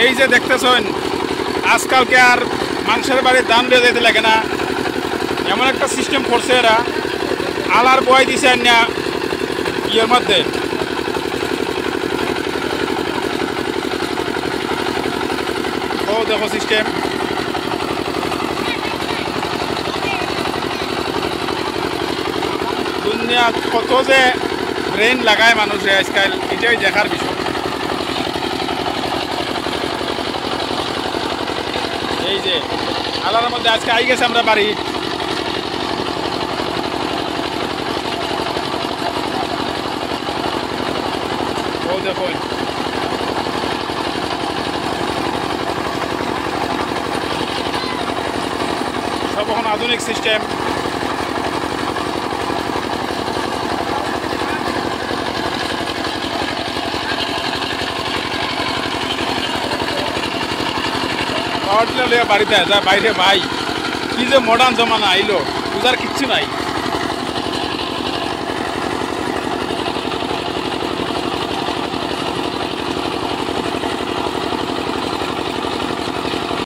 এই যে দেখতেছেন আজকালকে আর মানুষের বাড়ির দাম দিয়ে যেতে লাগে না, এমন একটা সিস্টেম করছে এরা। আলার বয় দিছে না ইয়ের মধ্যে, ও দেখো সিস্টেম। দুনিয়া কত যে ব্রেন লাগায় মানুষে আজকাল, এটাই দেখার বিষয়। এই যে আলার মধ্যে আজকে আই গেছে আমরা বাড়ি, ও দেখুন সব এখন আধুনিক সিস্টেম। পাওয়ার টিলার লিয়ে বাড়িতে যা বাইরে ভাই, কি যে মডার্ন জমানা আইলো, বুঝার কিচ্ছু নাই।